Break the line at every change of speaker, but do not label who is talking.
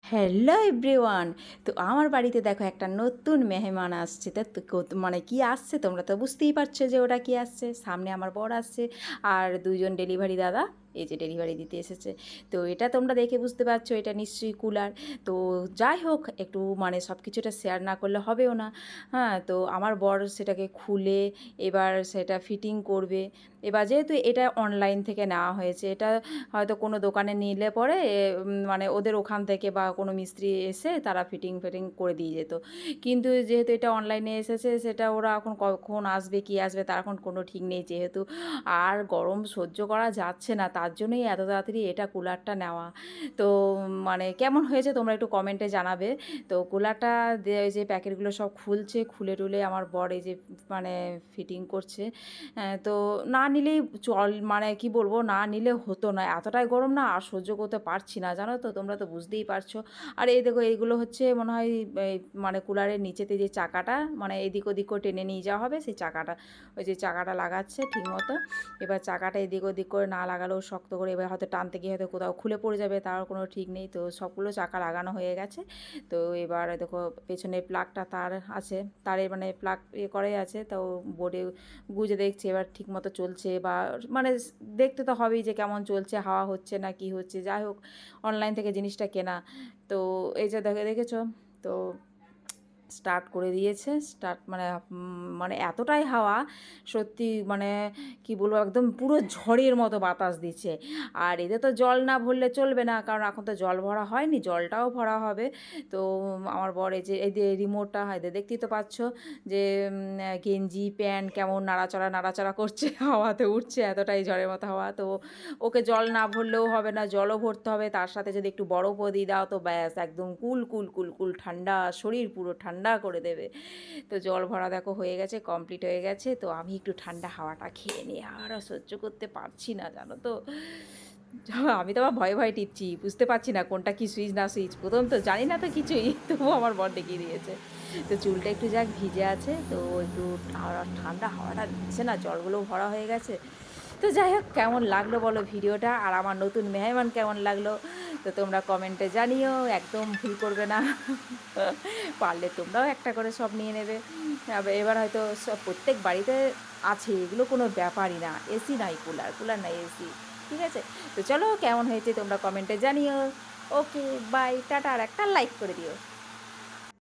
Hello everyone. তো আমার বাড়িতে দেখো একটা নতুন মেহমান আসছে। তা মানে কি আসছে তোমরা তো বুঝতেই পারছো যে ওটা কি আসছে। সামনে আমার বর আসছে আর দুইজন ডেলিভারি দাদা এই যে ডেলিভারি দিতে এসেছে। তো এটা তোমরা দেখে বুঝতে পারছো এটা নিশ্চয়ই কুলার। তো যাই হোক একটু মানে সব কিছুটা শেয়ার না করলে হবেও না। হ্যাঁ, তো আমার বর সেটাকে খুলে এবার সেটা ফিটিং করবে। এবার যেহেতু এটা অনলাইন থেকে নেওয়া হয়েছে, এটা হয়তো কোনো দোকানে নিলে পরে মানে ওদের ওখান থেকে বা কোনো মিস্ত্রি এসে তারা ফিটিং করে দিয়ে যেত। কিন্তু যেহেতু এটা অনলাইনে এসেছে, সেটা ওরা এখন কখন আসবে কি আসবে তার এখন কোনো ঠিক নেই। যেহেতু আর গরম সহ্য করা যাচ্ছে না, তার জন্যই এত তাড়াতাড়ি এটা কুলারটা নেওয়া। তো মানে কেমন হয়েছে তোমরা একটু কমেন্টে জানাবে। তো কুলারটা ওই যে প্যাকেটগুলো সব খুলছে, খুলে টুলে আমার বর এই যে মানে ফিটিং করছে। তো না নিলেই মানে কি বলবো, না নিলে হতো না, এতটাই গরম না আর সহ্য করতে পারছি না, জানো তো, তোমরা তো বুঝতেই পারছো। আর এই দেখো এইগুলো হচ্ছে মনে হয় এই মানে কুলারের নিচেতে যে চাকাটা মানে এদিক ওদিক করে টেনে নিয়ে যাওয়া হবে, সেই চাকাটা ওই যে চাকাটা লাগাচ্ছে ঠিক মতো। এবার চাকাটা এদিক ওদিক করে না লাগালেও শক্ত করে, এবার হয়তো টানতে গিয়ে হয়তো কোথাও খুলে পড়ে যাবে, তার কোনো ঠিক নেই। তো সবগুলো চাকা লাগানো হয়ে গেছে। তো এবার দেখো পেছনে প্লাগটা তার আছে, তারে মানে প্লাগ করে আছে, তো বোর্ডে গুঁজে দেখছে এবার ঠিক মতো চলছে বা মানে দেখতে তো হবেই যে কেমন চলছে, হাওয়া হচ্ছে না কি হচ্ছে। যাই হোক অনলাইন থেকে জিনিসটা কেনা। তো এই যে দেখেছো তো স্টার্ট করে দিয়েছে। স্টার্ট মানে মানে এতটাই হাওয়া, সত্যি মানে কি বলবো, একদম পুরো ঝড়ের মতো বাতাস দিচ্ছে। আর এতে তো জল না ভরলে চলবে না, কারণ এখন তো জল ভরা হয়নি, জলটাও ভরা হবে। তো আমার বর এই যে রিমোটটা হয় দেখতেই তো পাচ্ছ যে গেঞ্জি প্যান্ট কেমন নাড়াচাড়া নাড়াচাড়া করছে, হাওয়াতে উঠছে, এতটাই ঝড়ের মতো হাওয়া। তো ওকে জল না ভরলেও হবে না, জলও ভরতে হবে, তার সাথে যদি একটু বরফও দিয়ে দাও তো ব্যাস একদম কুল কুল কুল কুল ঠান্ডা, শরীর পুরো ঠান্ডা করে দেবে। তো জল ভরা দেখো হয়ে গেছে, কমপ্লিট হয়ে গেছে। তো আমি একটু ঠান্ডা হাওয়াটা খেয়ে নিই, আর সহ্য করতে পারছি না, জানো তো। আমি তো আবার ভয়ে ভয়ে টিপছি, বুঝতে পারছি না কোনটা কি সুইচ না সুইচ, প্রথম তো জানি না তো কিছুই, তবুও আমার বর দেখিয়ে দিয়েছে। তো চুলটা একটু যাক ভিজে আছে, তো একটু ঠান্ডা হাওয়াটা দিচ্ছে না, জলগুলো ভরা হয়ে গেছে। তো যাই হোক কেমন লাগলো বলো ভিডিওটা, আর আমার নতুন মেহমান কেমন লাগলো তো তোমরা কমেন্টে জানিও, একদম ভুল করবে না। পারলে তোমরাও একটা করে সব নিয়ে নেবে। এবার হয়তো সব প্রত্যেক বাড়িতে আছে, এগুলো কোনো ব্যাপারই না। এসি নাই কুলার, কুলার নাই এসি, ঠিক আছে। তো চলো কেমন হয়েছে তোমরা কমেন্টে জানিও। ওকে বাই, টাটা, আর একটা লাইক করে দিও।